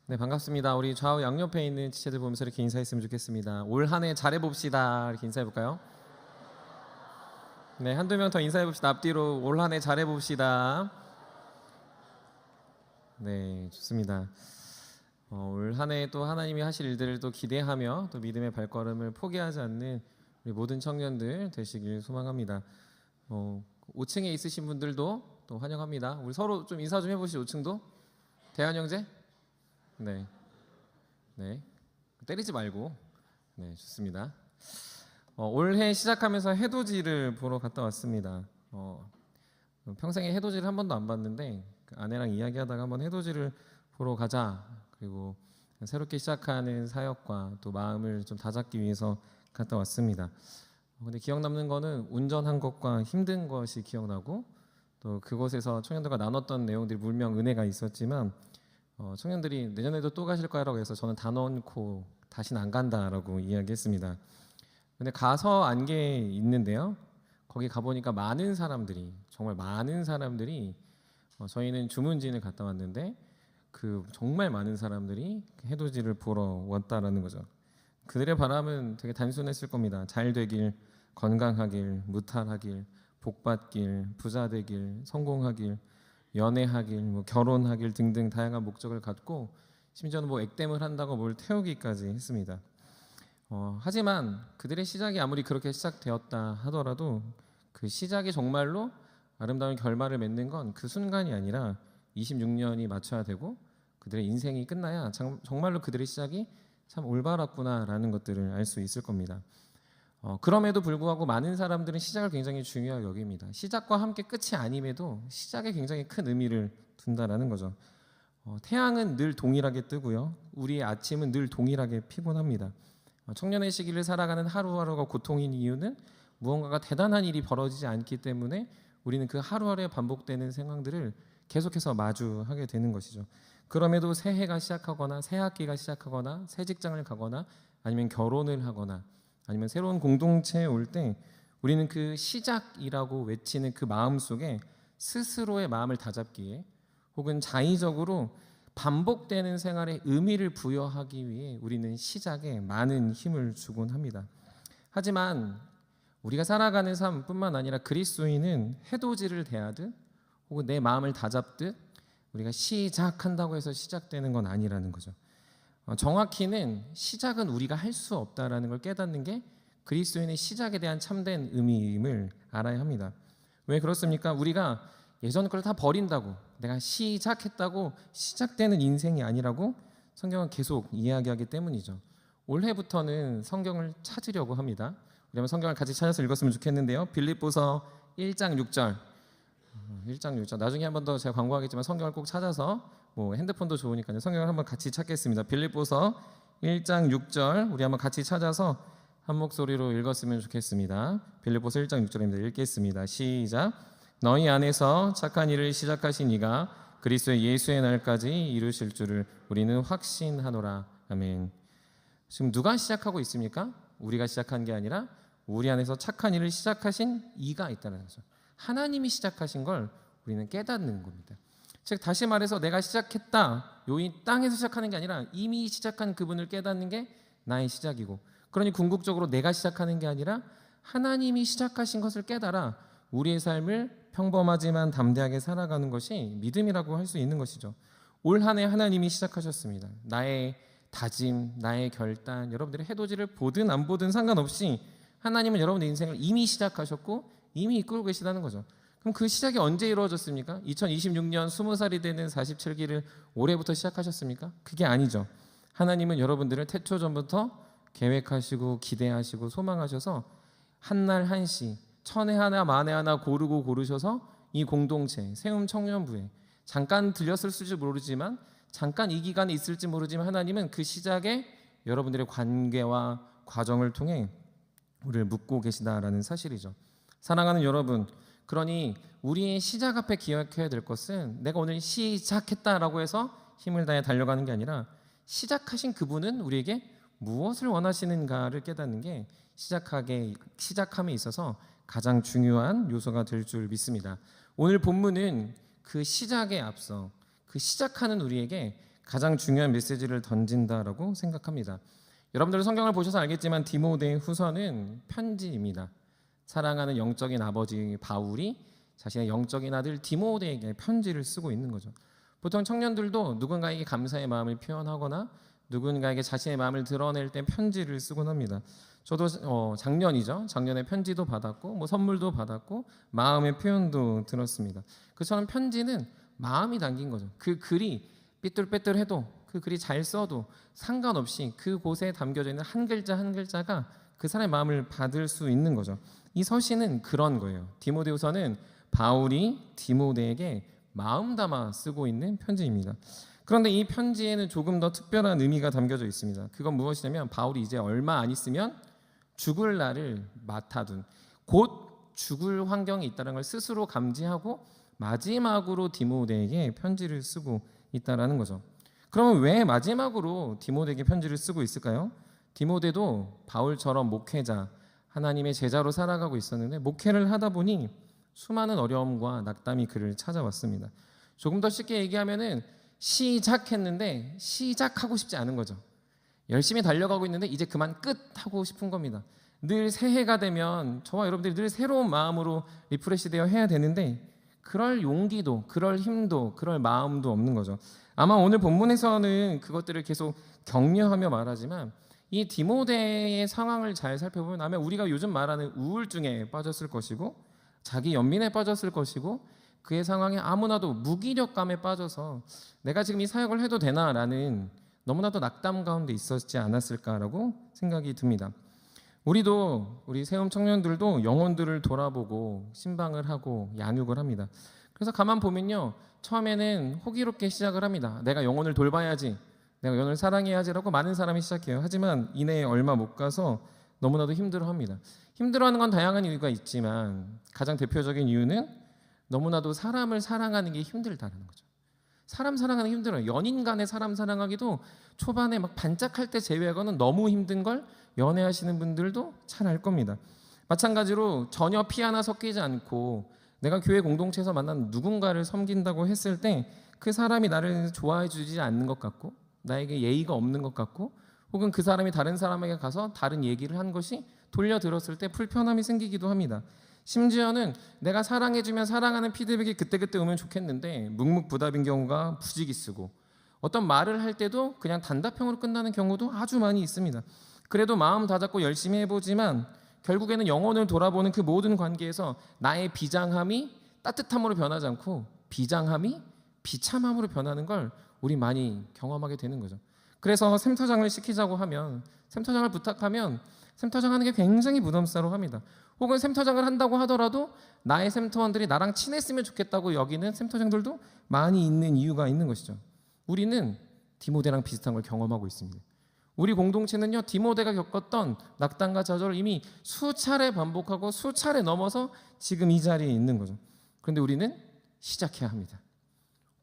네, 반갑습니다. 우리 좌우 양옆에 있는 지체들 보면서 이렇게 인사했으면 좋겠습니다. 올 한 해 잘해봅시다. 이렇게 인사해볼까요? 네, 한두 명 더 인사해봅시다. 앞뒤로 올 한 해 잘해봅시다. 네, 좋습니다. 올 한 해 또 하나님이 하실 일들을 또 기대하며 또 믿음의 발걸음을 포기하지 않는 우리 모든 청년들 되시길 소망합니다. 5층에 있으신 분들도 또 환영합니다. 우리 서로 좀 인사 좀 해보시죠. 5층도 대한 형제? 네, 네, 때리지 말고. 네, 좋습니다. 올해 시작하면서 해돋이를 보러 갔다 왔습니다. 평생에 해돋이를 한 번도 안 봤는데 그 아내랑 이야기하다가 한번 해돋이를 보러 가자. 그리고 새롭게 시작하는 사역과 또 마음을 좀 다잡기 위해서 갔다 왔습니다. 근데 기억 남는 거는 운전한 것과 힘든 것이 기억나고 또 그곳에서 청년들과 나눴던 내용들이 물명 은혜가 있었지만 청년들이 내년에도 또 가실 거라고 해서 저는 다 넣고 다시는 안 간다라고 이야기했습니다. 근데 가서 안 게 있는데요. 거기 가보니까 많은 사람들이 정말 많은 사람들이 저희는 주문진을 갔다 왔는데 그 정말 많은 사람들이 해돋이를 보러 왔다라는 거죠. 그들의 바람은 되게 단순했을 겁니다. 잘 되길, 건강하길, 무탈하길, 복받길, 부자 되길, 성공하길, 연애하길, 결혼하길 등등 다양한 목적을 갖고 심지어는 액땜을 한다고 뭘 태우기까지 했습니다. 하지만 그들의 시작이 아무리 그렇게 시작되었다 하더라도 그 시작이 정말로 아름다운 결말을 맺는 건 그 순간이 아니라 26년이 맞춰야 되고 그들의 인생이 끝나야 정말로 그들의 시작이 참 올바랐구나라는 것들을 알 수 있을 겁니다. 그럼에도 불구하고 많은 사람들은 시작을 굉장히 중요하게 여깁니다. 시작과 함께 끝이 아님에도 시작에 굉장히 큰 의미를 둔다라는 거죠. 태양은 늘 동일하게 뜨고요. 우리의 아침은 늘 동일하게 피곤합니다. 청년의 시기를 살아가는 하루하루가 고통인 이유는 무언가가 대단한 일이 벌어지지 않기 때문에 우리는 그 하루하루에 반복되는 상황들을 계속해서 마주하게 되는 것이죠. 그럼에도 새해가 시작하거나 새 학기가 시작하거나 새 직장을 가거나 아니면 결혼을 하거나 아니면 새로운 공동체에 올 때 우리는 그 시작이라고 외치는 그 마음 속에 스스로의 마음을 다잡기에 혹은 자의적으로 반복되는 생활에 의미를 부여하기 위해 우리는 시작에 많은 힘을 주곤 합니다. 하지만 우리가 살아가는 삶뿐만 아니라 그리스도인은 해돋이를 대하듯 혹은 내 마음을 다잡듯 우리가 시작한다고 해서 시작되는 건 아니라는 거죠. 정확히는 시작은 우리가 할 수 없다라는 걸 깨닫는 게 그리스도인의 시작에 대한 참된 의미임을 알아야 합니다. 왜 그렇습니까? 우리가 예전 걸 다 버린다고 내가 시작했다고 시작되는 인생이 아니라고 성경은 계속 이야기하기 때문이죠. 올해부터는 성경을 찾으려고 합니다. 우리 한번 성경을 같이 찾아서 읽었으면 좋겠는데요. 빌립보서 1장 6절 1장 6절 나중에 한 번 더 제가 광고하겠지만 성경을 꼭 찾아서 핸드폰도 좋으니까요. 성경을 한번 같이 찾겠습니다. 빌립보서 1장 6절 우리 한번 같이 찾아서 한 목소리로 읽었으면 좋겠습니다. 빌립보서 1장 6절입니다. 읽겠습니다. 시작. 너희 안에서 착한 일을 시작하신 이가 그리스도의 예수의 날까지 이루실 줄을 우리는 확신하노라. 아멘. 지금 누가 시작하고 있습니까? 우리가 시작한 게 아니라 우리 안에서 착한 일을 시작하신 이가 있다는 거죠. 하나님이 시작하신 걸 우리는 깨닫는 겁니다. 즉 다시 말해서 내가 시작했다 이 땅에서 시작하는 게 아니라 이미 시작한 그분을 깨닫는 게 나의 시작이고, 그러니 궁극적으로 내가 시작하는 게 아니라 하나님이 시작하신 것을 깨달아 우리의 삶을 평범하지만 담대하게 살아가는 것이 믿음이라고 할 수 있는 것이죠. 올 한 해 하나님이 시작하셨습니다. 나의 다짐, 나의 결단, 여러분들의 해돋이를 보든 안 보든 상관없이 하나님은 여러분의 인생을 이미 시작하셨고 이미 이끌고 계시다는 거죠. 그럼 그 시작이 언제 이루어졌습니까? 2026년 20살이 되는 47기를 올해부터 시작하셨습니까? 그게 아니죠. 하나님은 여러분들을 태초 전부터 계획하시고 기대하시고 소망하셔서 한날 한시 천에 하나 만에 하나 고르셔서 이 공동체 세움 청년부에 잠깐 들렸을지 모르지만 잠깐 이 기간에 있을지 모르지만 하나님은 그 시작에 여러분들의 관계와 과정을 통해 우리를 묻고 계시다라는 사실이죠. 사랑하는 여러분, 그러니 우리의 시작 앞에 기억해야 될 것은 내가 오늘 시작했다라고 해서 힘을 다해 달려가는 게 아니라 시작하신 그분은 우리에게 무엇을 원하시는가를 깨닫는 게 시작함에 있어서 가장 중요한 요소가 될 줄 믿습니다. 오늘 본문은 그 시작에 앞서 그 시작하는 우리에게 가장 중요한 메시지를 던진다라고 생각합니다. 여러분들 성경을 보셔서 알겠지만 디모데 후서는 편지입니다. 사랑하는 영적인 아버지 바울이 자신의 영적인 아들 디모데에게 편지를 쓰고 있는 거죠. 보통 청년들도 누군가에게 감사의 마음을 표현하거나 누군가에게 자신의 마음을 드러낼 때 편지를 쓰곤 합니다. 저도 작년에 편지도 받았고 뭐 선물도 받았고 마음의 표현도 들었습니다. 그처럼 편지는 마음이 담긴 거죠. 그 글이 삐뚤빼뚤해도 그 글이 잘 써도 상관없이 그곳에 담겨져 있는 한 글자 한 글자가 그 사람의 마음을 받을 수 있는 거죠. 이 서신은 그런 거예요. 디모데후서는 바울이 디모데에게 마음 담아 쓰고 있는 편지입니다. 그런데 이 편지에는 조금 더 특별한 의미가 담겨져 있습니다. 그건 무엇이냐면 바울이 이제 얼마 안 있으면 죽을 날을 맡아둔, 곧 죽을 환경이 있다는 걸 스스로 감지하고 마지막으로 디모데에게 편지를 쓰고 있다라는 거죠. 그러면 왜 마지막으로 디모데에게 편지를 쓰고 있을까요? 디모데도 바울처럼 목회자, 하나님의 제자로 살아가고 있었는데 목회를 하다 보니 수많은 어려움과 낙담이 그를 찾아왔습니다. 조금 더 쉽게 얘기하면은 시작했는데 시작하고 싶지 않은 거죠. 열심히 달려가고 있는데 이제 그만 끝 하고 싶은 겁니다. 늘 새해가 되면 저와 여러분들이 늘 새로운 마음으로 리프레시되어 해야 되는데 그럴 용기도, 그럴 힘도, 그럴 마음도 없는 거죠. 아마 오늘 본문에서는 그것들을 계속 격려하며 말하지만 이 디모데의 상황을 잘 살펴보면 아마 우리가 요즘 말하는 우울증에 빠졌을 것이고 자기 연민에 빠졌을 것이고 그의 상황에 아무나도 무기력감에 빠져서 내가 지금 이 사역을 해도 되나라는 너무나도 낙담 가운데 있었지 않았을까라고 생각이 듭니다. 우리 세움 청년들도 영혼들을 돌아보고 신방을 하고 양육을 합니다. 그래서 가만 보면요, 처음에는 호기롭게 시작을 합니다. 내가 영혼을 돌봐야지, 내가 영혼을 사랑해야지라고 많은 사람이 시작해요. 하지만 이내에 얼마 못 가서 너무나도 힘들어합니다. 힘들어하는 건 다양한 이유가 있지만 가장 대표적인 이유는 너무나도 사람을 사랑하는 게 힘들다는 거죠. 사람 사랑하는 게 힘들어요. 연인 간에 사람 사랑하기도 초반에 막 반짝할 때 제외하고는 너무 힘든 걸 연애하시는 분들도 잘 알 겁니다. 마찬가지로 전혀 피 하나 섞이지 않고 내가 교회 공동체에서 만난 누군가를 섬긴다고 했을 때 그 사람이 나를 좋아해 주지 않는 것 같고 나에게 예의가 없는 것 같고 혹은 그 사람이 다른 사람에게 가서 다른 얘기를 한 것이 돌려 들었을 때 불편함이 생기기도 합니다. 심지어는 내가 사랑해주면 사랑하는 피드백이 그때그때 오면 좋겠는데 묵묵부답인 경우가 부지기쓰고 어떤 말을 할 때도 그냥 단답형으로 끝나는 경우도 아주 많이 있습니다. 그래도 마음 다잡고 열심히 해보지만 결국에는 영혼을 돌아보는 그 모든 관계에서 나의 비장함이 따뜻함으로 변하지 않고 비장함이 비참함으로 변하는 걸 우리 많이 경험하게 되는 거죠. 그래서 샘터장을 시키자고 하면 샘터장을 부탁하면 샘터장 하는 게 굉장히 부담스러워합니다. 혹은 샘터장을 한다고 하더라도 나의 샘터원들이 나랑 친했으면 좋겠다고 여기는 샘터장들도 많이 있는 이유가 있는 것이죠. 우리는 디모데랑 비슷한 걸 경험하고 있습니다. 우리 공동체는요, 디모데가 겪었던 낙담과 좌절을 이미 수차례 반복하고 수차례 넘어서 지금 이 자리에 있는 거죠. 그런데 우리는 시작해야 합니다.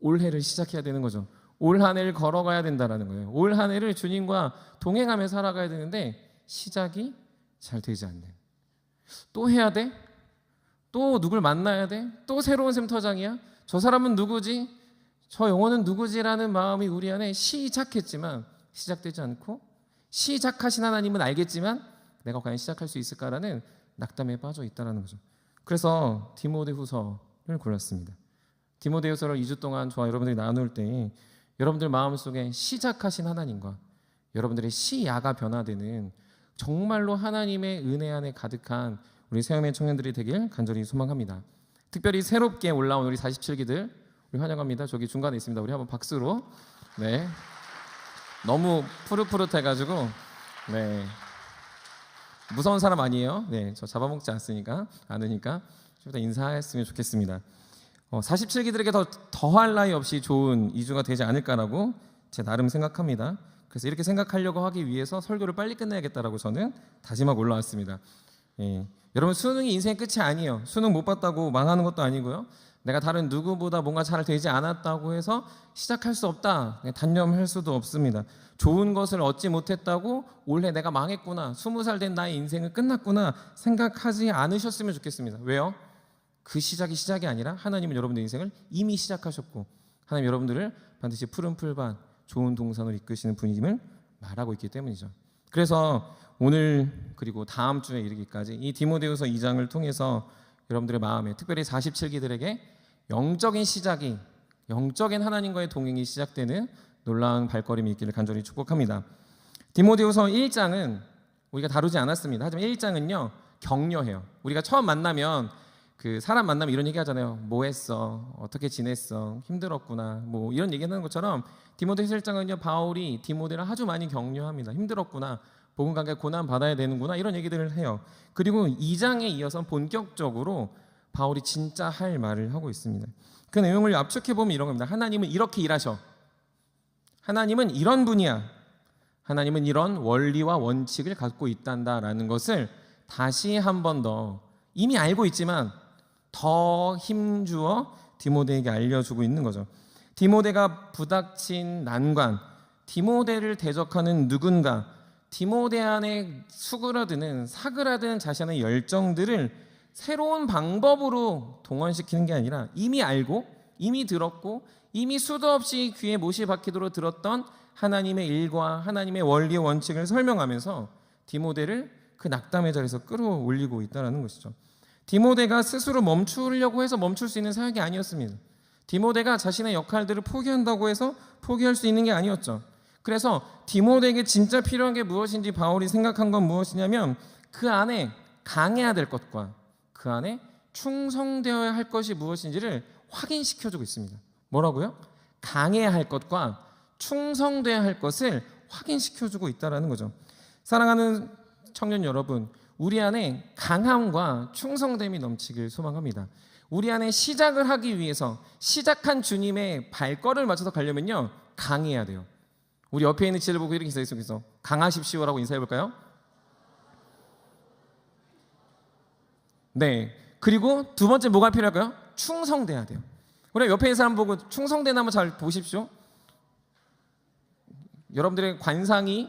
올해를 시작해야 되는 거죠. 올 한 해를 걸어가야 된다는 거예요. 올 한 해를 주님과 동행하며 살아가야 되는데 시작이 잘 되지 않는. 또 해야 돼? 또 누굴 만나야 돼? 또 새로운 샘터장이야? 저 사람은 누구지? 저 영혼은 누구지라는 마음이 우리 안에 시작했지만 시작되지 않고 시작하신 하나님은 알겠지만 내가 과연 시작할 수 있을까라는 낙담에 빠져 있다는 거죠. 그래서 디모데후서를 골랐습니다. 디모데후서를 2주 동안 저와 여러분들이 나눌 때 여러분들 마음속에 시작하신 하나님과 여러분들의 시야가 변화되는 정말로 하나님의 은혜 안에 가득한 우리 세움의 청년들이 되길 간절히 소망합니다. 특별히 새롭게 올라온 우리 47기들 우리 환영합니다. 저기 중간에 있습니다. 우리 한번 박수로. 네. 너무 푸릇푸릇해가지고 네. 무서운 사람 아니에요. 네, 저 잡아먹지 않으니까 좀 더 인사했으면 좋겠습니다. 47기들에게 더할 나위 없이 좋은 2주가 되지 않을까라고 제 나름 생각합니다. 그래서 이렇게 생각하려고 하기 위해서 설교를 빨리 끝내야겠다라고 저는 다짐하고 올라왔습니다. 예. 여러분 수능이 인생의 끝이 아니에요. 수능 못 봤다고 망하는 것도 아니고요. 내가 다른 누구보다 뭔가 잘 되지 않았다고 해서 시작할 수 없다, 단념할 수도 없습니다. 좋은 것을 얻지 못했다고 올해 내가 망했구나, 20살 된 나의 인생은 끝났구나 생각하지 않으셨으면 좋겠습니다. 왜요? 그 시작이 아니라 하나님은 여러분의 인생을 이미 시작하셨고 하나님 여러분들을 반드시 푸른 풀밭 좋은 동산으로 이끄시는 분임을 말하고 있기 때문이죠. 그래서 오늘 그리고 다음 주에 이르기까지 이 디모데후서 2장을 통해서 여러분들의 마음에, 특별히 47기들에게 영적인 시작이, 영적인 하나님과의 동행이 시작되는 놀라운 발걸음이 있기를 간절히 축복합니다. 디모데후서 1장은 우리가 다루지 않았습니다. 하지만 1장은요 격려해요. 우리가 처음 만나면 그 사람 만나면 이런 얘기 하잖아요. 뭐 했어? 어떻게 지냈어? 힘들었구나. 뭐 이런 얘기 하는 것처럼 디모데후서 1장은요 바울이 디모데를 아주 많이 격려합니다. 힘들었구나. 복음 관계 고난 받아야 되는구나. 이런 얘기들을 해요. 그리고 2장에 이어서 본격적으로 바울이 진짜 할 말을 하고 있습니다. 그 내용을 압축해 보면 이런 겁니다. 하나님은 이렇게 일하셔. 하나님은 이런 분이야. 하나님은 이런 원리와 원칙을 갖고 있단다라는 것을 다시 한 번 더 이미 알고 있지만 더 힘주어 디모데에게 알려주고 있는 거죠. 디모데가 부닥친 난관, 디모데를 대적하는 누군가, 디모데 안에 수그러드는 사그라드는 자신의 열정들을 새로운 방법으로 동원시키는 게 아니라 이미 알고 이미 들었고 이미 수도 없이 귀에 못이 박히도록 들었던 하나님의 일과 하나님의 원리의 원칙을 설명하면서 디모데를 그 낙담의 자리에서 끌어올리고 있다는 것이죠. 디모데가 스스로 멈추려고 해서 멈출 수 있는 사역이 아니었습니다. 디모데가 자신의 역할들을 포기한다고 해서 포기할 수 있는 게 아니었죠. 그래서 디모데에게 진짜 필요한 게 무엇인지 바울이 생각한 건 무엇이냐면 그 안에 강해야 될 것과 그 안에 충성되어야 할 것이 무엇인지를 확인시켜주고 있습니다. 뭐라고요? 강해야 할 것과 충성되어야 할 것을 확인시켜주고 있다는 거죠. 사랑하는 청년 여러분, 우리 안에 강함과 충성됨이 넘치길 소망합니다. 우리 안에 시작을 하기 위해서 시작한 주님의 발걸음을 맞춰서 가려면요 강해야 돼요. 우리 옆에 있는 지혜를 보고 이렇게 인사했어. 강하십시오라고 인사해볼까요? 네. 그리고 두 번째 뭐가 필요할까요? 충성돼야 돼요. 우리 옆에 있는 사람 보고 충성되나 한번 잘 보십시오. 여러분들의 관상이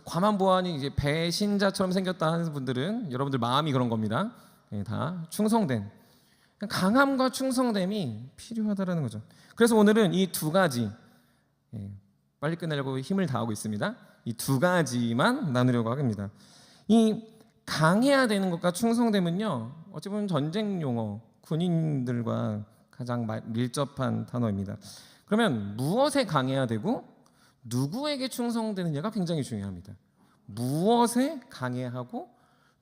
과만보안이 이제 배신자처럼 생겼다 하는 분들은 여러분들 마음이 그런 겁니다. 네, 다 충성된 강함과 충성됨이 필요하다는 거죠. 그래서 오늘은 이 두 가지 빨리 끝내려고 힘을 다하고 있습니다. 이 두 가지만 나누려고 합니다. 이 강해야 되는 것과 충성됨은요 어찌 보면 전쟁 용어, 군인들과 가장 밀접한 단어입니다. 그러면 무엇에 강해야 되고 누구에게 충성되느냐가 굉장히 중요합니다. 무엇에 강해하고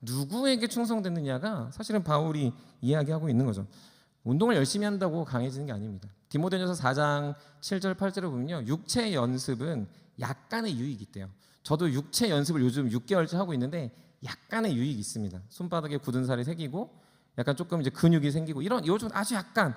누구에게 충성되느냐가 사실은 바울이 이야기하고 있는 거죠. 운동을 열심히 한다고 강해지는 게 아닙니다. 디모데전서 4장 7절 8절을 보면요 육체 연습은 약간의 유익이 있대요. 저도 육체 연습을 요즘 6개월째 하고 있는데 약간의 유익이 있습니다. 손바닥에 굳은 살이 생기고 약간 조금 이제 근육이 생기고 이런 요즘 아주 약간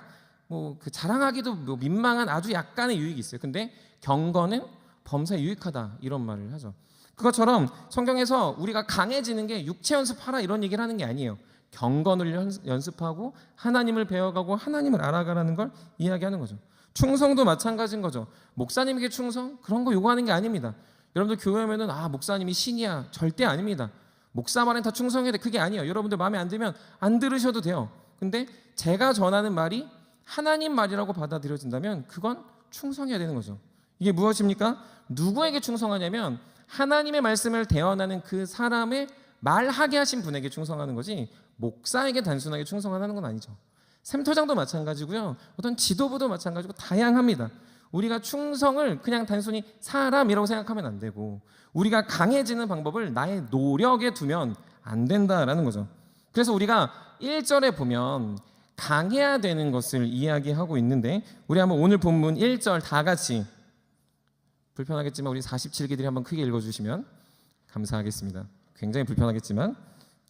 뭐 그 자랑하기도 뭐 민망한 아주 약간의 유익이 있어요. 근데 경건은 범사에 유익하다 이런 말을 하죠. 그것처럼 성경에서 우리가 강해지는 게 육체 연습하라 이런 얘기를 하는 게 아니에요. 경건을 연습하고 하나님을 배워가고 하나님을 알아가라는 걸 이야기하는 거죠. 충성도 마찬가지인 거죠. 목사님에게 충성? 그런 거 요구하는 게 아닙니다. 여러분들 교회 오면은 목사님이 신이야. 절대 아닙니다. 목사 말엔 다 충성해야 돼. 그게 아니에요. 여러분들 마음에 안 들면 안 들으셔도 돼요. 근데 제가 전하는 말이 하나님 말이라고 받아들여진다면 그건 충성해야 되는 거죠. 이게 무엇입니까? 누구에게 충성하냐면 하나님의 말씀을 대언하는 그 사람의 말하게 하신 분에게 충성하는 거지 목사에게 단순하게 충성하는 건 아니죠. 샘터장도 마찬가지고요. 어떤 지도부도 마찬가지고 다양합니다. 우리가 충성을 그냥 단순히 사람이라고 생각하면 안 되고 우리가 강해지는 방법을 나의 노력에 두면 안 된다라는 거죠. 그래서 우리가 1절에 보면 강해야 되는 것을 이야기하고 있는데 우리 한번 오늘 본문 1절 다 같이 불편하겠지만 우리 47기들이 한번 크게 읽어주시면 감사하겠습니다. 굉장히 불편하겠지만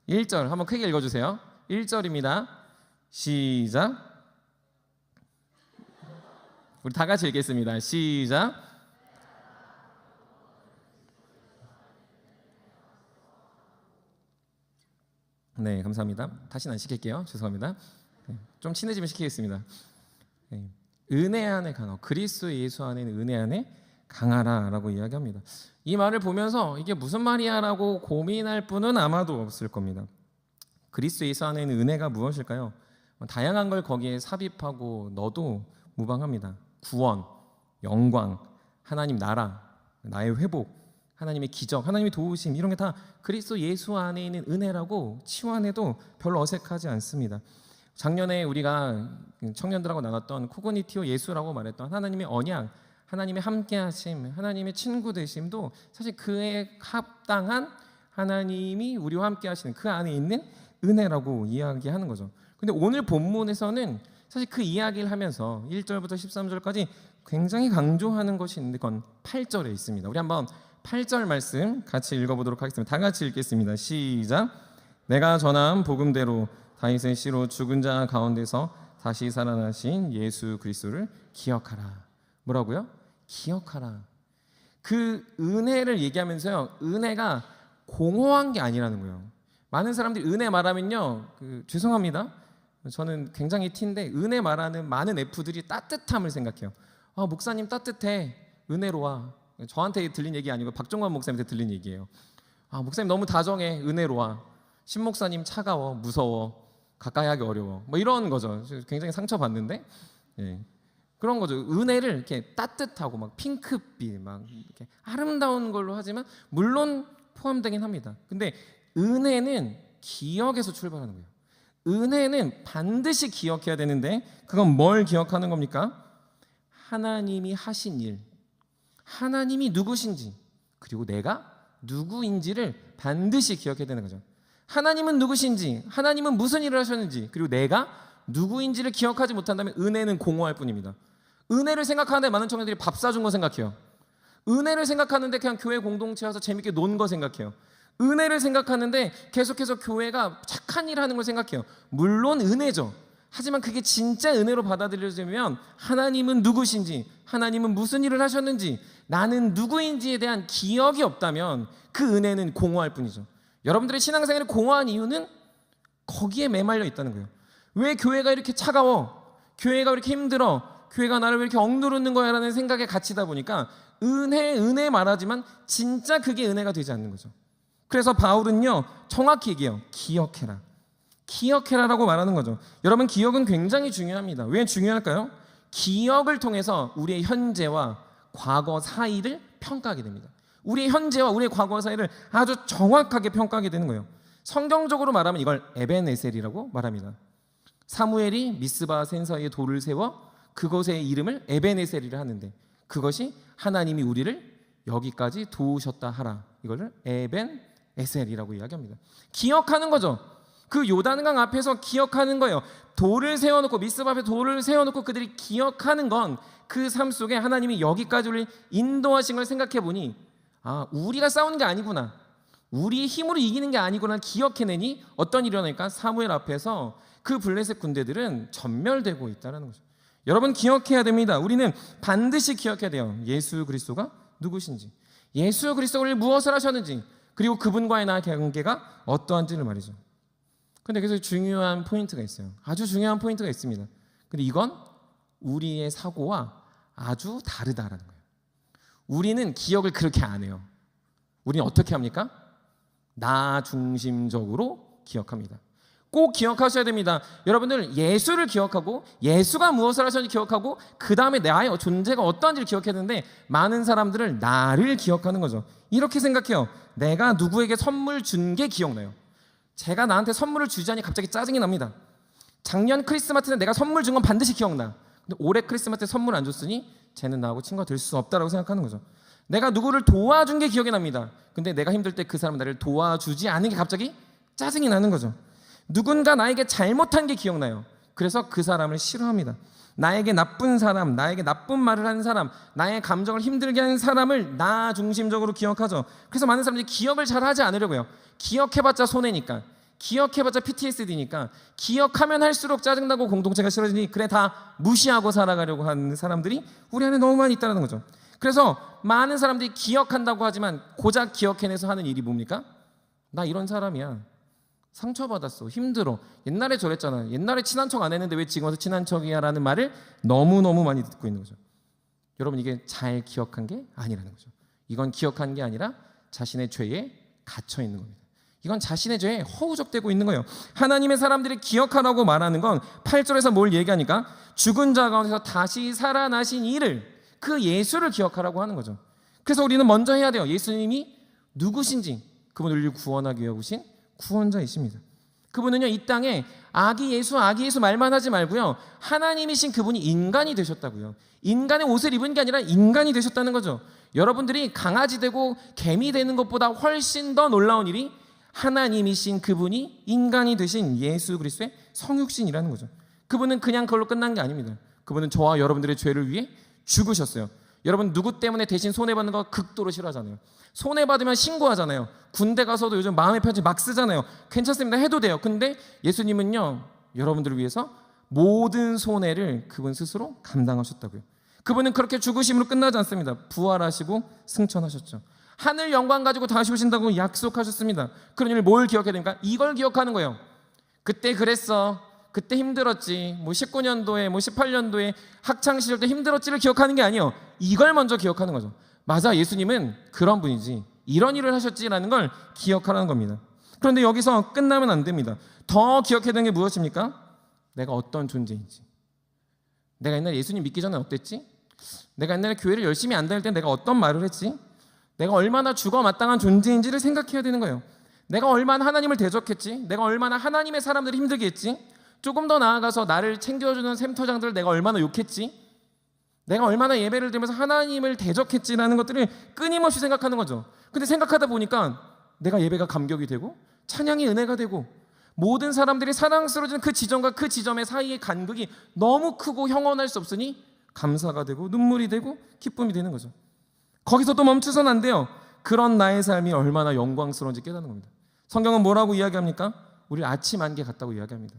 1절 한번 크게 읽어주세요. 1절입니다. 시작. 우리 다 같이 읽겠습니다. 시작. 네, 감사합니다. 다시는 안 시킬게요. 죄송합니다. 좀 친해지면 시키겠습니다. 은혜 안에 강하, 그리스도 예수 안에 은혜 안에 강하라라고 이야기합니다. 이 말을 보면서 이게 무슨 말이야라고 고민할 분은 아마도 없을 겁니다. 그리스도 예수 안에 있는 은혜가 무엇일까요? 다양한 걸 거기에 삽입하고 넣어도 무방합니다. 구원, 영광, 하나님 나라, 나의 회복, 하나님의 기적, 하나님의 도우심 이런 게 다 그리스도 예수 안에 있는 은혜라고 치환해도 별로 어색하지 않습니다. 작년에 우리가 청년들하고 나눴던 코그니티오 예수라고 말했던 하나님의 언약, 하나님의 함께하심, 하나님의 친구 되심도 사실 그에 합당한 하나님이 우리와 함께하시는 그 안에 있는 은혜라고 이야기하는 거죠. 근데 오늘 본문에서는 사실 그 이야기를 하면서 1절부터 13절까지 굉장히 강조하는 것이 있는데 그건 8절에 있습니다. 우리 한번 8절 말씀 같이 읽어보도록 하겠습니다. 다 같이 읽겠습니다. 시작. 내가 전한 복음대로 다윗의 씨로 죽은 자 가운데서 다시 살아나신 예수 그리스도를 기억하라. 뭐라고요? 기억하라. 그 은혜를 얘기하면서요, 은혜가 공허한 게 아니라는 거예요. 많은 사람들이 은혜 말하면요, 죄송합니다, 저는 굉장히 T인데 은혜 말하는 많은 F들이 따뜻함을 생각해요. 아, 목사님 따뜻해, 은혜로워. 저한테 들린 얘기 아니고 박종관 목사님한테 들린 얘기예요. 아, 목사님 너무 다정해, 은혜로워. 신 목사님 차가워, 무서워, 가까이 하기 어려워. 뭐 이런 거죠. 굉장히 상처받는데, 예. 그런 거죠. 은혜를 이렇게 따뜻하고 막 핑크빛, 막 이렇게 아름다운 걸로 하지만 물론 포함되긴 합니다. 근데 은혜는 기억에서 출발하는 거예요. 은혜는 반드시 기억해야 되는데 그건 뭘 기억하는 겁니까? 하나님이 하신 일, 하나님이 누구신지, 그리고 내가 누구인지를 반드시 기억해야 되는 거죠. 하나님은 누구신지, 하나님은 무슨 일을 하셨는지, 그리고 내가 누구인지를 기억하지 못한다면 은혜는 공허할 뿐입니다. 은혜를 생각하는데 많은 청년들이 밥 사준 거 생각해요. 은혜를 생각하는데 그냥 교회 공동체 와서 재밌게 논 거 생각해요. 은혜를 생각하는데 계속해서 교회가 착한 일을 하는 걸 생각해요. 물론 은혜죠. 하지만 그게 진짜 은혜로 받아들여지면 하나님은 누구신지, 하나님은 무슨 일을 하셨는지, 나는 누구인지에 대한 기억이 없다면 그 은혜는 공허할 뿐이죠. 여러분들의 신앙생활이 공허한 이유는 거기에 매말려 있다는 거예요. 왜 교회가 이렇게 차가워? 교회가 왜 이렇게 힘들어? 교회가 나를 왜 이렇게 억누르는 거야? 라는 생각에 갇히다 보니까 은혜 말하지만 진짜 그게 은혜가 되지 않는 거죠. 그래서 바울은요, 정확히 얘기해요. 기억해라. 기억해라라고 말하는 거죠. 여러분, 기억은 굉장히 중요합니다. 왜 중요할까요? 기억을 통해서 우리의 현재와 과거 사이를 평가하게 됩니다. 우리의 현재와 우리의 과거 사이를 아주 정확하게 평가하게 되는 거예요. 성경적으로 말하면 이걸 에벤에셀이라고 말합니다. 사무엘이 미스바 센서에 돌을 세워 그것의 이름을 에벤에셀이라 하는데 그것이 하나님이 우리를 여기까지 도우셨다 하라. 이거를 에벤에셀이라고 이야기합니다. 기억하는 거죠. 그 요단강 앞에서 기억하는 거예요. 돌을 세워놓고, 미스바 앞에 돌을 세워놓고 그들이 기억하는 건 그 삶 속에 하나님이 여기까지 우리를 인도하신 걸 생각해 보니, 아, 우리가 싸우는 게 아니구나, 우리의 힘으로 이기는 게 아니구나 기억해내니 어떤 일이 일어나니까 사무엘 앞에서 그 블레셋 군대들은 전멸되고 있다는 거죠. 여러분, 기억해야 됩니다. 우리는 반드시 기억해야 돼요. 예수 그리스도가 누구신지, 예수 그리스도가 우리를 무엇을 하셨는지, 그리고 그분과의 나의 관계가 어떠한지를 말이죠. 근데 그래서 중요한 포인트가 있어요. 아주 중요한 포인트가 있습니다. 근데 이건 우리의 사고와 아주 다르다라는 거예요. 우리는 기억을 그렇게 안 해요. 우리는 어떻게 합니까? 나 중심적으로 기억합니다. 꼭 기억하셔야 됩니다. 여러분들, 예수를 기억하고 예수가 무엇을 하셨는지 기억하고 그 다음에 나의 존재가 어떠한지를 기억했는데 많은 사람들은 나를 기억하는 거죠. 이렇게 생각해요. 내가 누구에게 선물 준 게 기억나요. 제가 나한테 선물을 주자니 갑자기 짜증이 납니다. 작년 크리스마스 때 내가 선물 준 건 반드시 기억나. 근데 올해 크리스마스 때 선물 안 줬으니 쟤는 나하고 친구가 될 수 없다라고 생각하는 거죠. 내가 누구를 도와준 게 기억이 납니다. 근데 내가 힘들 때 그 사람 나를 도와주지 않은 게 갑자기 짜증이 나는 거죠. 누군가 나에게 잘못한 게 기억나요. 그래서 그 사람을 싫어합니다. 나에게 나쁜 사람, 나에게 나쁜 말을 하는 사람, 나의 감정을 힘들게 하는 사람을 나 중심적으로 기억하죠. 그래서 많은 사람들이 기억을 잘 하지 않으려고요. 기억해봤자 손해니까, 기억해봤자 PTSD니까, 기억하면 할수록 짜증나고 공동체가 싫어지니 그래 다 무시하고 살아가려고 하는 사람들이 우리 안에 너무 많이 있다는 거죠. 그래서 많은 사람들이 기억한다고 하지만 고작 기억해내서 하는 일이 뭡니까? 나 이런 사람이야, 상처받았어, 힘들어, 옛날에 저랬잖아, 옛날에 친한 척 안 했는데 왜 지금 와서 친한 척이야 라는 말을 너무너무 많이 듣고 있는 거죠. 여러분, 이게 잘 기억한 게 아니라는 거죠. 이건 기억한 게 아니라 자신의 죄에 갇혀 있는 겁니다. 이건 자신의 죄에 허우적대고 있는 거예요. 하나님의 사람들이 기억하라고 말하는 건 8절에서 뭘 얘기하니까 죽은 자 가운데서 다시 살아나신 이를, 그 예수를 기억하라고 하는 거죠. 그래서 우리는 먼저 해야 돼요. 예수님이 누구신지, 그분을 우리를 구원하기 위해 오신 구원자이십니다. 그분은요, 이 땅에 아기 예수 말만 하지 말고요, 하나님이신 그분이 인간이 되셨다고요. 인간의 옷을 입은 게 아니라 인간이 되셨다는 거죠. 여러분들이 강아지 되고 개미 되는 것보다 훨씬 더 놀라운 일이 하나님이신 그분이 인간이 되신 예수 그리스도의 성육신이라는 거죠. 그분은 그냥 그걸로 끝난 게 아닙니다. 그분은 저와 여러분들의 죄를 위해 죽으셨어요. 여러분, 누구 때문에 대신 손해받는 거 극도로 싫어하잖아요. 손해받으면 신고하잖아요. 군대 가서도 요즘 마음의 편지 막 쓰잖아요. 괜찮습니다, 해도 돼요. 근데 예수님은요, 여러분들을 위해서 모든 손해를 그분 스스로 감당하셨다고요. 그분은 그렇게 죽으심으로 끝나지 않습니다. 부활하시고 승천하셨죠. 하늘 영광 가지고 다시 오신다고 약속하셨습니다. 그러니 뭘 기억해야 됩니까? 이걸 기억하는 거예요. 그때 그랬어, 그때 힘들었지, 19년도에 18년도에 학창시절 때 힘들었지를 기억하는 게 아니에요. 이걸 먼저 기억하는 거죠. 맞아, 예수님은 그런 분이지, 이런 일을 하셨지라는 걸 기억하라는 겁니다. 그런데 여기서 끝나면 안 됩니다. 더 기억해야 되는 게 무엇입니까? 내가 어떤 존재인지. 내가 옛날에 예수님 믿기 전에 어땠지? 내가 옛날에 교회를 열심히 안 다닐 때 내가 어떤 말을 했지? 내가 얼마나 죽어 마땅한 존재인지를 생각해야 되는 거예요. 내가 얼마나 하나님을 대적했지? 내가 얼마나 하나님의 사람들을 힘들게 했지? 조금 더 나아가서 나를 챙겨주는 샘터장들을 내가 얼마나 욕했지? 내가 얼마나 예배를 드리면서 하나님을 대적했지라는 것들을 끊임없이 생각하는 거죠. 근데 생각하다 보니까 내가 예배가 감격이 되고 찬양이 은혜가 되고 모든 사람들이 사랑스러워지는 그 지점과 그 지점의 사이의 간극이 너무 크고 형언할 수 없으니 감사가 되고 눈물이 되고 기쁨이 되는 거죠. 거기서 또 멈추선 안 돼요. 그런 나의 삶이 얼마나 영광스러운지 깨닫는 겁니다. 성경은 뭐라고 이야기합니까? 우리 아침 안개 같다고 이야기합니다.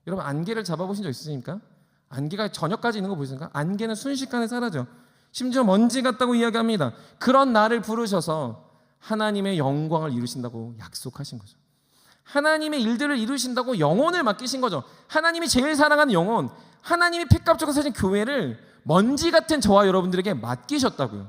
여러분, 안개를 잡아보신 적 있으십니까? 안개가 저녁까지 있는 거 보셨습니까? 안개는 순식간에 사라져. 심지어 먼지 같다고 이야기합니다. 그런 나를 부르셔서 하나님의 영광을 이루신다고 약속하신 거죠. 하나님의 일들을 이루신다고 영혼을 맡기신 거죠. 하나님이 제일 사랑하는 영혼, 하나님이 핏값 주고 사신 교회를 먼지 같은 저와 여러분들에게 맡기셨다고요.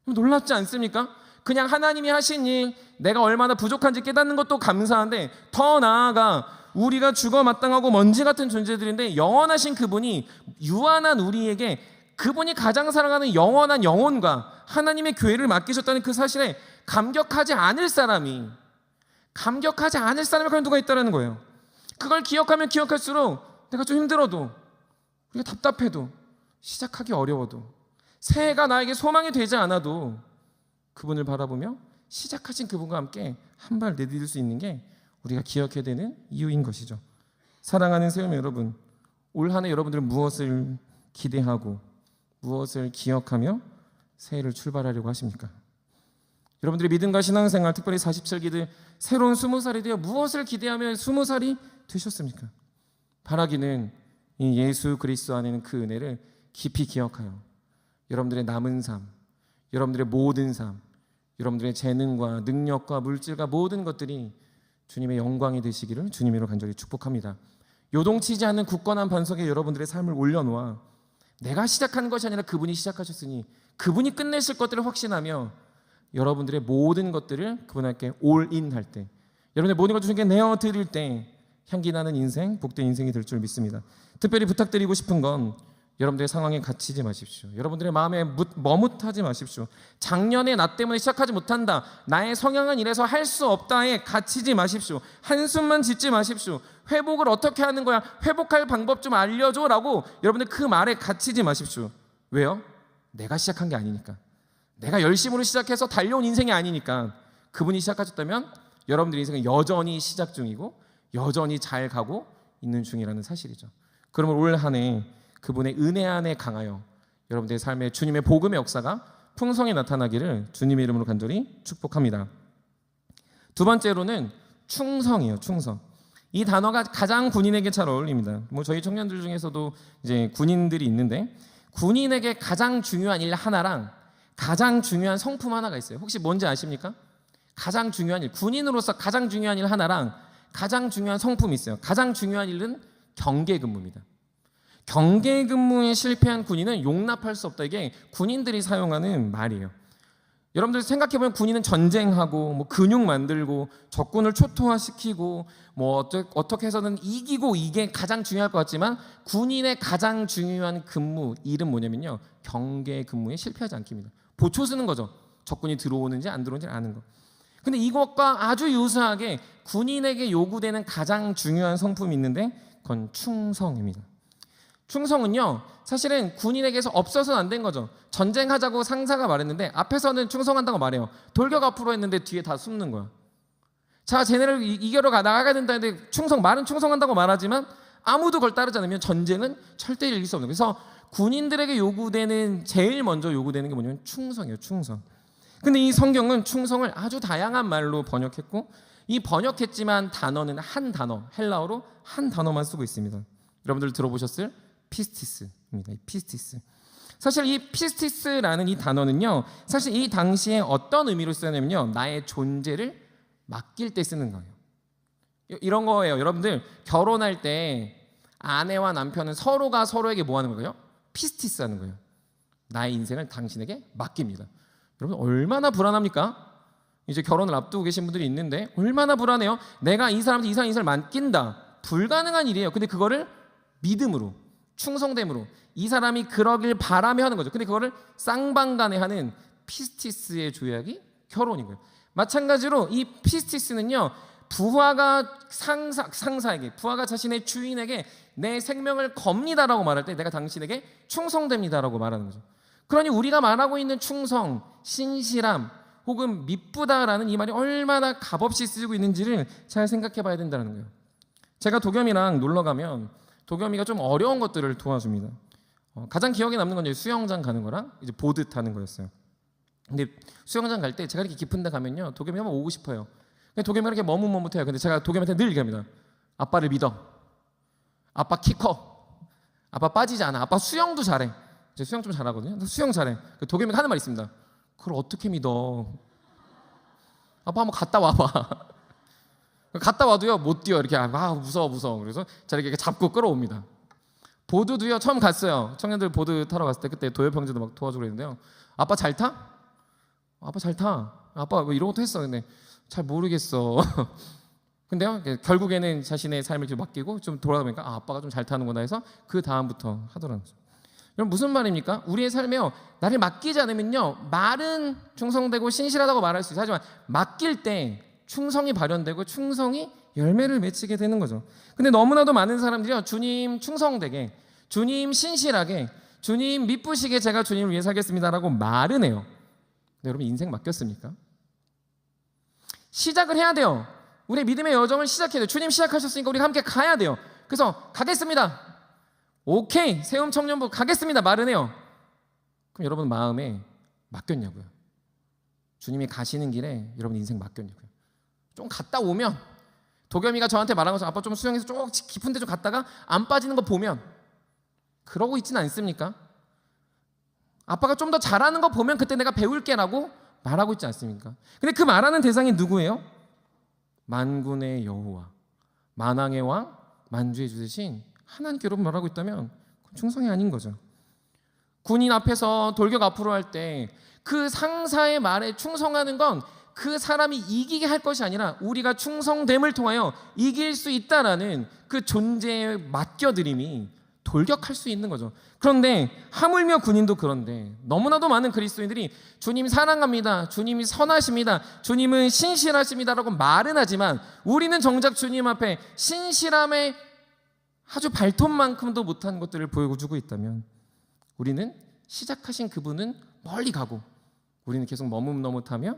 놀랍지 않습니까? 그냥 하나님이 하신 일, 내가 얼마나 부족한지 깨닫는 것도 감사한데 더 나아가 우리가 죽어 마땅하고 먼지 같은 존재들인데 영원하신 그분이 유한한 우리에게 그분이 가장 사랑하는 영원한 영혼과 하나님의 교회를 맡기셨다는 그 사실에 감격하지 않을 사람이 과연 누가 있다는 거예요. 그걸 기억하면 기억할수록 내가 좀 힘들어도, 우리가 답답해도, 시작하기 어려워도, 새해가 나에게 소망이 되지 않아도 그분을 바라보며 시작하신 그분과 함께 한 발 내디딜 수 있는 게 우리가 기억해야 되는 이유인 것이죠. 사랑하는 세우미 여러분, 올 한 해 여러분들은 무엇을 기대하고 무엇을 기억하며 새해를 출발하려고 하십니까? 여러분들의 믿음과 신앙생활, 특별히 47기들 새로운 20살이 되어 무엇을 기대하며 20살이 되셨습니까? 바라기는 이 예수 그리스도 안에는 그 은혜를 깊이 기억하여 여러분들의 남은 삶, 여러분들의 모든 삶, 여러분들의 재능과 능력과 물질과 모든 것들이 주님의 영광이 되시기를 주님으로 간절히 축복합니다. 요동치지 않는 굳건한 반석에 여러분들의 삶을 올려놓아 내가 시작한 것이 아니라 그분이 시작하셨으니 그분이 끝내실 것들을 확신하며 여러분들의 모든 것들을 그분께 올인할 때, 여러분의 모든 것을 주님께 내어드릴 때 향기나는 인생, 복된 인생이 될 줄 믿습니다. 특별히 부탁드리고 싶은 건 여러분들의 상황에 갇히지 마십시오. 여러분들의 마음에 머뭇하지 마십시오. 작년에 나 때문에 시작하지 못한다, 나의 성향은 이래서 할 수 없다에 갇히지 마십시오. 한숨만 짓지 마십시오. 회복을 어떻게 하는 거야, 회복할 방법 좀 알려줘 라고 여러분들 그 말에 갇히지 마십시오. 왜요? 내가 시작한 게 아니니까, 내가 열심으로 시작해서 달려온 인생이 아니니까. 그분이 시작하셨다면 여러분들의 인생은 여전히 시작 중이고 여전히 잘 가고 있는 중이라는 사실이죠. 그러면 올 한 해 그분의 은혜 안에 강하여 여러분들의 삶에 주님의 복음의 역사가 풍성히 나타나기를 주님의 이름으로 간절히 축복합니다. 두 번째로는 충성이에요. 충성. 이 단어가 가장 군인에게 잘 어울립니다. 저희 청년들 중에서도 이제 군인들이 있는데 군인에게 가장 중요한 일 하나랑 가장 중요한 성품 하나가 있어요. 혹시 뭔지 아십니까? 가장 중요한 일, 군인으로서 가장 중요한 일 하나랑 가장 중요한 성품이 있어요. 가장 중요한 일은 경계 근무입니다. 경계 근무에 실패한 군인은 용납할 수 없다. 이게 군인들이 사용하는 말이에요. 여러분들 생각해보면 군인은 전쟁하고 뭐 근육 만들고 적군을 초토화시키고 뭐 어떻게 해서는 이기고 이게 가장 중요할 것 같지만 군인의 가장 중요한 근무 일은 뭐냐면요, 경계 근무에 실패하지 않기입니다. 보초 쓰는 거죠. 적군이 들어오는지 안 들어오는지 아는 거. 근데 이것과 아주 유사하게 군인에게 요구되는 가장 중요한 성품이 있는데 그건 충성입니다. 충성은요, 사실은 군인에게서 없어서는 안 된 거죠. 전쟁하자고 상사가 말했는데 앞에서는 충성한다고 말해요. 돌격 앞으로 했는데 뒤에 다 숨는 거야. 자, 쟤네를 이겨러 나가야 된다는데 말은 충성한다고 말하지만 아무도 그걸 따르지 않으면 전쟁은 절대 이길 수 없는 거예요. 그래서 군인들에게 제일 먼저 요구되는 게 뭐냐면 충성이에요. 충성. 근데 이 성경은 충성을 아주 다양한 말로 번역했고, 이 번역했지만 단어는 한 단어, 헬라어로 한 단어만 쓰고 있습니다. 여러분들 들어보셨을 피스티스입니다. 피스티스. 사실 이 피스티스라는 이 단어는요, 사실 이 당시에 어떤 의미로 쓰냐면요, 나의 존재를 맡길 때 쓰는 거예요. 이런 거예요. 여러분들 결혼할 때 아내와 남편은 서로가 서로에게 뭐 하는 거예요? 피스티스 하는 거예요. 나의 인생을 당신에게 맡깁니다. 여러분 얼마나 불안합니까? 이제 결혼을 앞두고 계신 분들이 있는데 얼마나 불안해요. 내가 이 사람한테 이상한 인생을 맡긴다. 불가능한 일이에요. 근데 그거를 믿음으로, 충성됨으로 이 사람이 그러길 바라며 하는 거죠. 근데 그거를 쌍방간에 하는 피스티스의 조약이 결혼인 거예요. 마찬가지로 이 피스티스는요, 부하가 상사에게, 부하가 자신의 주인에게 내 생명을 겁니다라고 말할 때 내가 당신에게 충성됩니다라고 말하는 거죠. 그러니 우리가 말하고 있는 충성, 신실함 혹은 미쁘다라는 이 말이 얼마나 값없이 쓰이고 있는지를 잘 생각해 봐야 된다는 거예요. 제가 도겸이랑 놀러 가면 도겸이가 좀 어려운 것들을 도와줍니다. 가장 기억에 남는 건 이제 수영장 가는 거랑 이제 보드 타는 거였어요. 근데 수영장 갈 때 제가 이렇게 깊은 데 가면요, 도겸이 한번 오고 싶어요. 근데 도겸이가 이렇게 머뭇머뭇해요. 근데 제가 도겸이한테 늘 얘기합니다. 아빠를 믿어. 아빠 키 커. 아빠 빠지지 않아. 아빠 수영도 잘해. 제가 수영 좀 잘하거든요. 수영 잘해. 도겸이가 하는 말이 있습니다. 그걸 어떻게 믿어? 아빠 한번 갔다 와봐. 갔다 와도요 못 뛰어. 이렇게 무서워. 그래서 제가 이렇게 잡고 끌어옵니다. 보드도요, 처음 갔어요. 청년들 보드 타러 갔을 때 그때 도엽 형제도 막 도와주고 그랬는데요. 아빠 잘 타? 아빠 잘 타. 아빠 뭐 이런 것도 했어. 근데 잘 모르겠어. 근데요, 결국에는 자신의 삶을 좀 맡기고 좀 돌아보니까 아빠가 좀 잘 타는구나 해서 그 다음부터 하더라고요. 여러분 무슨 말입니까? 우리의 삶에요, 나를 맡기지 않으면요, 말은 충성되고 신실하다고 말할 수 있어요. 하지만 맡길 때 충성이 발현되고 충성이 열매를 맺히게 되는 거죠. 근데 너무나도 많은 사람들이요, 주님 충성되게, 주님 신실하게, 주님 미쁘시게 제가 주님을 위해 살겠습니다라고 말은 해요. 근데 여러분 인생 맡겼습니까? 시작을 해야 돼요. 우리 믿음의 여정을 시작해야 돼요. 주님 시작하셨으니까 우리가 함께 가야 돼요. 그래서 가겠습니다. 오케이, 세움 청년부 가겠습니다. 말은 해요. 그럼 여러분 마음에 맡겼냐고요? 주님이 가시는 길에 여러분 인생 맡겼냐고요? 좀 갔다 오면, 도겸이가 저한테 말한 것처럼 아빠 좀 수영해서 좀 깊은 데 좀 갔다가 안 빠지는 거 보면 그러고 있지는 않습니까? 아빠가 좀 더 잘하는 거 보면 그때 내가 배울게라고 말하고 있지 않습니까? 근데 그 말하는 대상이 누구예요? 만군의 여호와, 만왕의 왕, 만주의 주 대신 하나님께 여러분 말하고 있다면 그건 충성이 아닌 거죠. 군인 앞에서 돌격 앞으로 할 때 그 상사의 말에 충성하는 건 그 사람이 이기게 할 것이 아니라 우리가 충성됨을 통하여 이길 수 있다라는 그 존재의 맡겨드림이 돌격할 수 있는 거죠. 그런데 하물며 군인도 그런데 너무나도 많은 그리스도인들이 주님 사랑합니다, 주님이 선하십니다, 주님은 신실하십니다라고 말은 하지만 우리는 정작 주님 앞에 신실함의 아주 발톱만큼도 못한 것들을 보여주고 있다면 우리는 시작하신 그분은 멀리 가고 우리는 계속 머뭇머뭇하며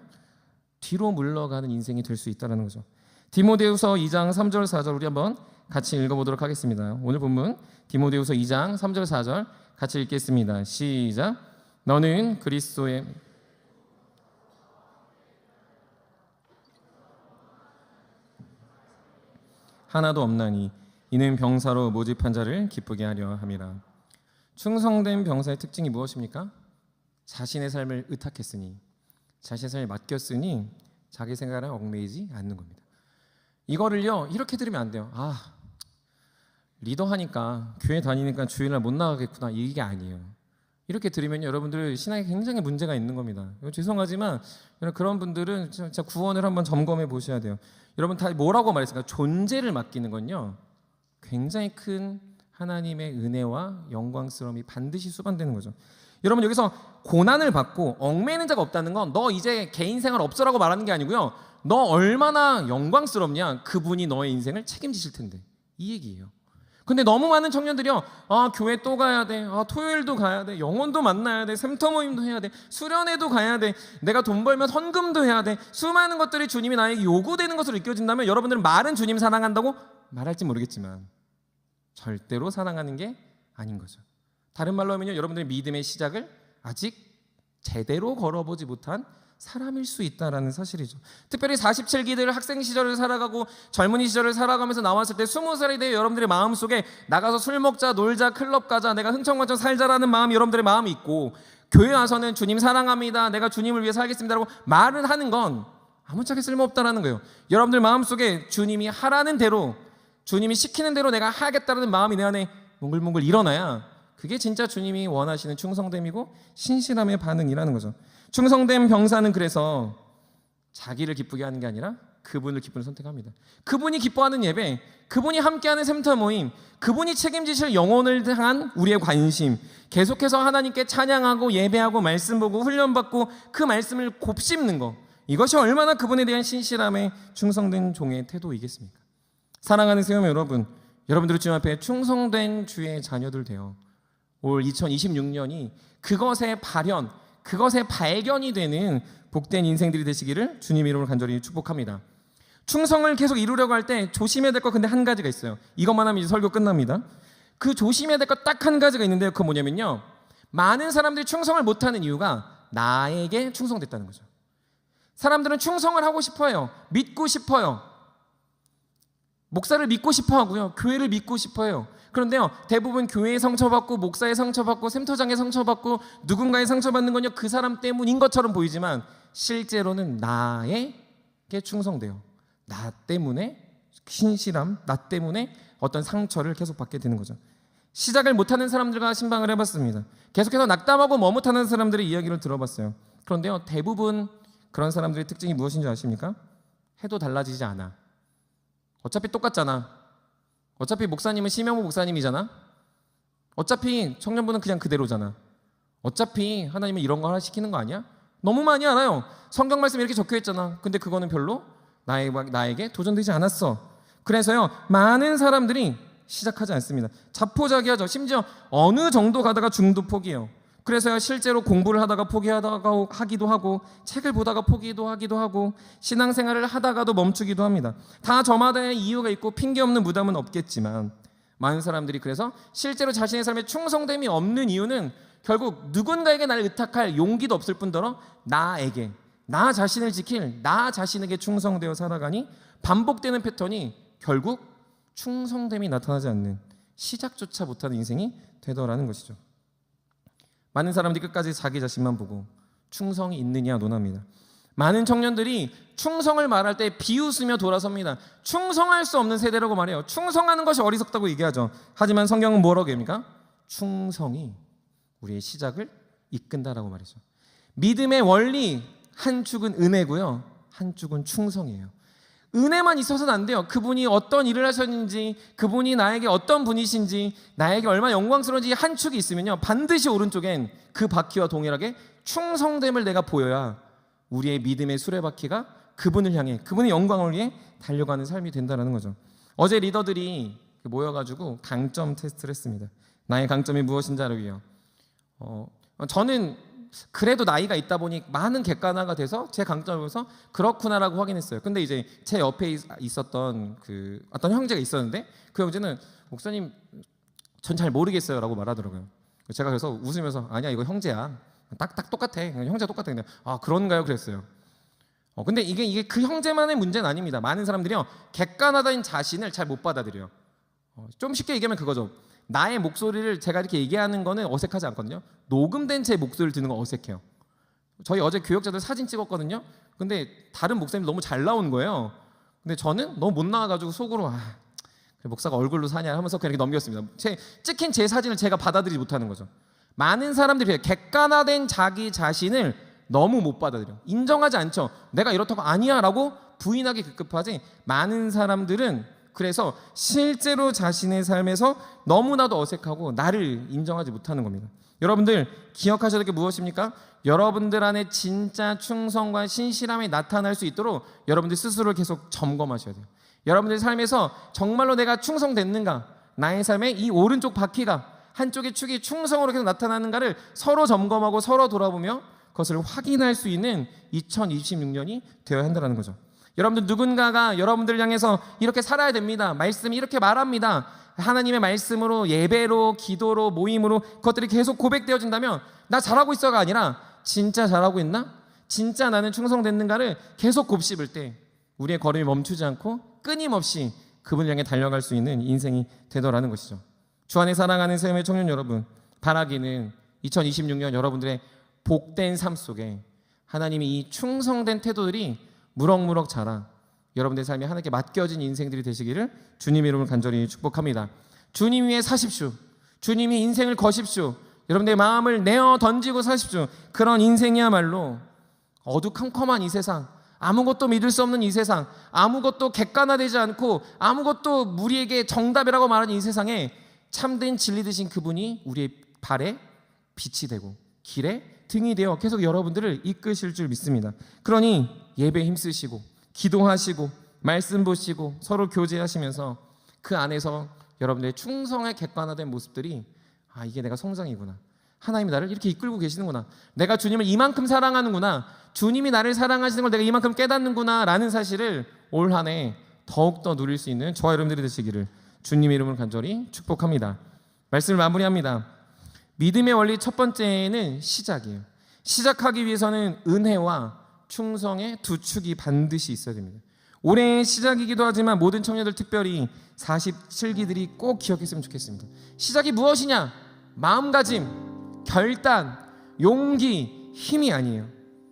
뒤로 물러가는 인생이 될 수 있다는 거죠. 디모데후서 2장 3절 4절 우리 한번 같이 읽어보도록 하겠습니다. 오늘 본문 디모데후서 2장 3절 4절 같이 읽겠습니다. 시작. 너는 그리스도의 하나도 없나니 이는 병사로 모집한 자를 기쁘게 하려 함이라. 충성된 병사의 특징이 무엇입니까? 자신의 삶을 의탁했으니, 자신의 삶을 맡겼으니 자기 생각에 얽매이지 않는 겁니다. 이거를요 이렇게 들으면 안 돼요. 리더 하니까 교회 다니니까 주일날 못 나가겠구나, 이게 아니에요. 이렇게 들으면 여러분들 신앙에 굉장히 문제가 있는 겁니다. 죄송하지만 그런 분들은 진짜 구원을 한번 점검해 보셔야 돼요. 여러분 다 뭐라고 말했습니까? 존재를 맡기는 건요, 굉장히 큰 하나님의 은혜와 영광스러움이 반드시 수반되는 거죠. 여러분 여기서 고난을 받고 얽매이는 자가 없다는 건 너 이제 개인 생활 없어라고 말하는 게 아니고요, 너 얼마나 영광스럽냐, 그분이 너의 인생을 책임지실 텐데, 이 얘기예요. 근데 너무 많은 청년들이요, 교회 또 가야 돼, 토요일도 가야 돼, 영혼도 만나야 돼, 샘터 모임도 해야 돼, 수련회도 가야 돼, 내가 돈 벌면 헌금도 해야 돼, 수많은 것들이 주님이 나에게 요구되는 것으로 느껴진다면 여러분들은 말은 주님 사랑한다고 말할지 모르겠지만 절대로 사랑하는 게 아닌 거죠. 다른 말로 하면요, 여러분들의 믿음의 시작을 아직 제대로 걸어보지 못한 사람일 수 있다라는 사실이죠. 특별히 47기들 학생 시절을 살아가고 젊은이 시절을 살아가면서 나왔을 때 20살이 되어 여러분들의 마음속에 나가서 술 먹자, 놀자, 클럽 가자, 내가 흥청망청 살자라는 마음이 여러분들의 마음이 있고, 교회 와서는 주님 사랑합니다, 내가 주님을 위해 살겠습니다라고 말을 하는 건 아무짝에 쓸모없다라는 거예요. 여러분들 마음속에 주님이 하라는 대로, 주님이 시키는 대로 내가 하겠다라는 마음이 내 안에 몽글몽글 일어나야 그게 진짜 주님이 원하시는 충성됨이고 신실함의 반응이라는 거죠. 충성된 병사는 그래서 자기를 기쁘게 하는 게 아니라 그분을 기쁨을 선택합니다. 그분이 기뻐하는 예배, 그분이 함께하는 샘터 모임, 그분이 책임지실 영혼을 향한 우리의 관심, 계속해서 하나님께 찬양하고 예배하고 말씀 보고 훈련받고 그 말씀을 곱씹는 거, 이것이 얼마나 그분에 대한 신실함의 충성된 종의 태도이겠습니까? 사랑하는 세움 여러분, 여러분들의 주님 앞에 충성된 주의 자녀들 되어 올 2026년이 그것의 발현, 그것의 발견이 되는 복된 인생들이 되시기를 주님 이름으로 간절히 축복합니다. 충성을 계속 이루려고 할 때 조심해야 될 거 근데 한 가지가 있어요. 이것만 하면 이제 설교 끝납니다. 그 조심해야 될 거 딱 한 가지가 있는데요, 그건 뭐냐면요, 많은 사람들이 충성을 못하는 이유가 나에게 충성됐다는 거죠. 사람들은 충성을 하고 싶어요, 믿고 싶어요, 목사를 믿고 싶어 하고요, 교회를 믿고 싶어 해요. 그런데요, 대부분 교회에 상처받고 목사의 상처받고 샘터장에 상처받고 누군가의 상처받는 건요, 그 사람 때문인 것처럼 보이지만 실제로는 나에게 충성돼요. 나 때문에 신실함, 나 때문에 어떤 상처를 계속 받게 되는 거죠. 시작을 못하는 사람들과 신방을 해봤습니다. 계속해서 낙담하고 머뭇하는 사람들의 이야기를 들어봤어요. 그런데요, 대부분 그런 사람들의 특징이 무엇인지 아십니까? 해도 달라지지 않아. 어차피 똑같잖아. 어차피 목사님은 심영무 목사님이잖아. 어차피 청년부는 그냥 그대로잖아. 어차피 하나님은 이런 거 하나 시키는 거 아니야? 너무 많이 알아요. 성경 말씀에 이렇게 적혀있잖아. 근데 그거는 별로 나에게 도전되지 않았어. 그래서요, 많은 사람들이 시작하지 않습니다. 자포자기하죠. 심지어 어느 정도 가다가 중도 포기해요. 그래서요, 실제로 공부를 하다가 포기하기도 하고, 책을 보다가 포기도 하기도 하고, 신앙생활을 하다가도 멈추기도 합니다. 다 저마다의 이유가 있고 핑계 없는 무덤은 없겠지만 많은 사람들이 그래서 실제로 자신의 삶에 충성됨이 없는 이유는 결국 누군가에게 나를 의탁할 용기도 없을 뿐더러 나에게, 나 자신을 지킬 나 자신에게 충성되어 살아가니 반복되는 패턴이 결국 충성됨이 나타나지 않는, 시작조차 못하는 인생이 되더라는 것이죠. 많은 사람들이 끝까지 자기 자신만 보고 충성이 있느냐 논합니다. 많은 청년들이 충성을 말할 때 비웃으며 돌아섭니다. 충성할 수 없는 세대라고 말해요. 충성하는 것이 어리석다고 얘기하죠. 하지만 성경은 뭐라고 얘기합니까? 충성이 우리의 시작을 이끈다라고 말이죠. 믿음의 원리, 한 축은 은혜고요, 한 축은 충성이에요. 은혜만 있어서는 안 돼요. 그분이 어떤 일을 하셨는지, 그분이 나에게 어떤 분이신지, 나에게 얼마나 영광스러운지 한 축이 있으면요, 반드시 오른쪽엔 그 바퀴와 동일하게 충성됨을 내가 보여야 우리의 믿음의 수레바퀴가 그분을 향해, 그분의 영광을 위해 달려가는 삶이 된다는 거죠. 어제 리더들이 모여가지고 강점 테스트를 했습니다. 나의 강점이 무엇인지 알기요. 저는 그래도 나이가 있다 보니 많은 객관화가 돼서 제 강점을 보면서 그렇구나라고 확인했어요. 근데 이제 제 옆에 있었던 그 어떤 형제가 있었는데, 그 형제는 목사님 전 잘 모르겠어요라고 말하더라고요. 제가 그래서 웃으면서 아니야, 이거 형제야, 딱 똑같아, 형제 똑같아. 그냥 그런가요? 그랬어요. 근데 이게 그 형제만의 문제는 아닙니다. 많은 사람들이요, 객관화된 자신을 잘 못 받아들여요. 좀 쉽게 얘기하면 그거죠. 나의 목소리를 제가 이렇게 얘기하는 거는 어색하지 않거든요. 녹음된 제 목소리를 듣는 건 어색해요. 저희 어제 교역자들 사진 찍었거든요. 근데 다른 목사님 너무 잘 나오는 거예요. 근데 저는 너무 못 나와가지고 속으로 목사가 얼굴로 사냐 하면서 그냥 이렇게 넘겼습니다. 찍힌 제 사진을 제가 받아들이지 못하는 거죠. 많은 사람들이 객관화된 자기 자신을 너무 못 받아들여. 인정하지 않죠. 내가 이렇다고 아니야 라고 부인하기 급급하지. 많은 사람들은 그래서 실제로 자신의 삶에서 너무나도 어색하고 나를 인정하지 못하는 겁니다. 여러분들 기억하셔야 될 게 무엇입니까? 여러분들 안에 진짜 충성과 신실함이 나타날 수 있도록 여러분들 스스로를 계속 점검하셔야 돼요. 여러분들 삶에서 정말로 내가 충성됐는가, 나의 삶에 이 오른쪽 바퀴가 한쪽의 축이 충성으로 계속 나타나는가를 서로 점검하고 서로 돌아보며 그것을 확인할 수 있는 2026년이 되어야 한다는 거죠. 여러분들 누군가가 여러분들을 향해서 이렇게 살아야 됩니다, 말씀이 이렇게 말합니다, 하나님의 말씀으로 예배로 기도로 모임으로 그것들이 계속 고백되어진다면 나 잘하고 있어가 아니라 진짜 잘하고 있나? 진짜 나는 충성됐는가를 계속 곱씹을 때 우리의 걸음이 멈추지 않고 끊임없이 그분을 향해 달려갈 수 있는 인생이 되더라는 것이죠. 주 안에 사랑하는 세움의 청년 여러분, 바라기는 2026년 여러분들의 복된 삶 속에 하나님이 이 충성된 태도들이 무럭무럭 자라 여러분들의 삶이 하나님께 맡겨진 인생들이 되시기를 주님의 이름으로 간절히 축복합니다. 주님 위에 사십시오. 주님이 인생을 거십시오. 여러분들의 마음을 내어 던지고 사십시오. 그런 인생이야말로 어두컴컴한 이 세상, 아무것도 믿을 수 없는 이 세상, 아무것도 객관화되지 않고 아무것도 우리에게 정답이라고 말하는 이 세상에 참된 진리 되신 그분이 우리의 발에 빛이 되고 길에 등이 되어 계속 여러분들을 이끄실 줄 믿습니다. 그러니 예배에 힘쓰시고 기도하시고 말씀 보시고 서로 교제하시면서 그 안에서 여러분들의 충성에 객관화된 모습들이 이게 내가 성장이구나, 하나님이 나를 이렇게 이끌고 계시는구나, 내가 주님을 이만큼 사랑하는구나, 주님이 나를 사랑하시는 걸 내가 이만큼 깨닫는구나 라는 사실을 올 한 해 더욱더 누릴 수 있는 저와 여러분들이 되시기를 주님의 이름으로 간절히 축복합니다. 말씀을 마무리합니다. 믿음의 원리 첫 번째는 시작이에요. 시작하기 위해서는 은혜와 충성의 두 축이 반드시 있어야 됩니다. 올해의 시작이기도 하지만 모든 청년들 특별히 47기들이 꼭 기억했으면 좋겠습니다. 시작이 무엇이냐? 마음가짐, 결단, 용기, 힘이 아니에요.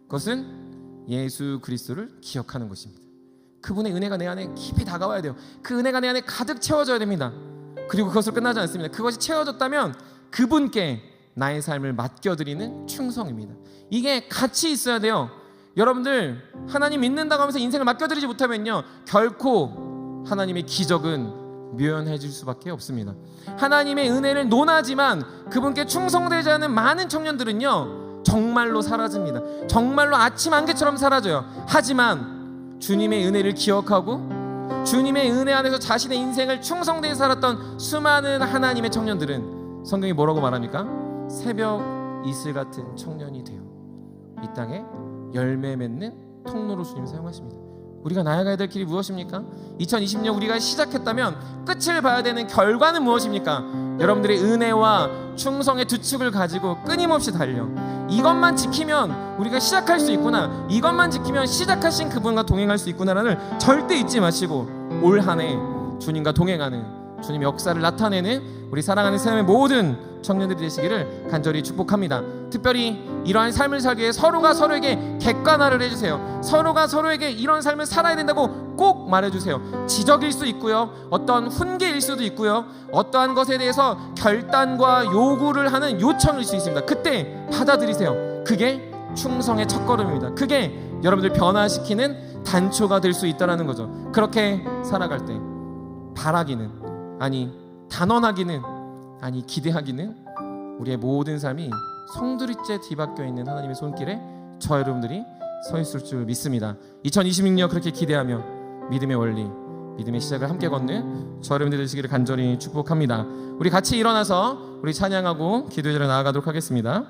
그것은 예수 그리스도를 기억하는 것입니다. 그분의 은혜가 내 안에 깊이 다가와야 돼요. 그 은혜가 내 안에 가득 채워져야 됩니다. 그리고 그것을 끝나지 않습니다. 그것이 채워졌다면 그분께 나의 삶을 맡겨드리는 충성입니다. 이게 같이 있어야 돼요. 여러분들 하나님 믿는다고 하면서 인생을 맡겨드리지 못하면요, 결코 하나님의 기적은 묘연해질 수밖에 없습니다. 하나님의 은혜를 논하지만 그분께 충성되지 않은 많은 청년들은요 정말로 사라집니다. 정말로 아침 안개처럼 사라져요. 하지만 주님의 은혜를 기억하고 주님의 은혜 안에서 자신의 인생을 충성되게 살았던 수많은 하나님의 청년들은 성경이 뭐라고 말합니까? 새벽 이슬 같은 청년이 되어 이 땅에 열매 맺는 통로로 주님이 사용하십니다. 우리가 나아가야 될 길이 무엇입니까? 2020년 우리가 시작했다면 끝을 봐야 되는 결과는 무엇입니까? 여러분들의 은혜와 충성의 두 축을 가지고 끊임없이 달려 이것만 지키면 우리가 시작할 수 있구나, 이것만 지키면 시작하신 그분과 동행할 수 있구나라는 절대 잊지 마시고 올 한 해 주님과 동행하는 주님의 역사를 나타내는 우리 사랑하는 세상의 모든 청년들이 되시기를 간절히 축복합니다. 특별히 이러한 삶을 살기 위해 서로가 서로에게 객관화를 해주세요. 서로가 서로에게 이런 삶을 살아야 된다고 꼭 말해주세요. 지적일 수 있고요, 어떤 훈계일 수도 있고요, 어떠한 것에 대해서 결단과 요구를 하는 요청일 수 있습니다. 그때 받아들이세요. 그게 충성의 첫걸음입니다. 그게 여러분들 변화시키는 단초가 될 수 있다는 거죠. 그렇게 살아갈 때 바라기는 아니 단언하기는 아니 기대하기는 우리의 모든 삶이 송두리째 뒤바뀌어 있는 하나님의 손길에 저 여러분들이 서 있을 줄 믿습니다. 2026년 그렇게 기대하며 믿음의 원리, 믿음의 시작을 함께 걷는 저 여러분들 되시기를 간절히 축복합니다. 우리 같이 일어나서 우리 찬양하고 기도의 자리에 나아가도록 하겠습니다.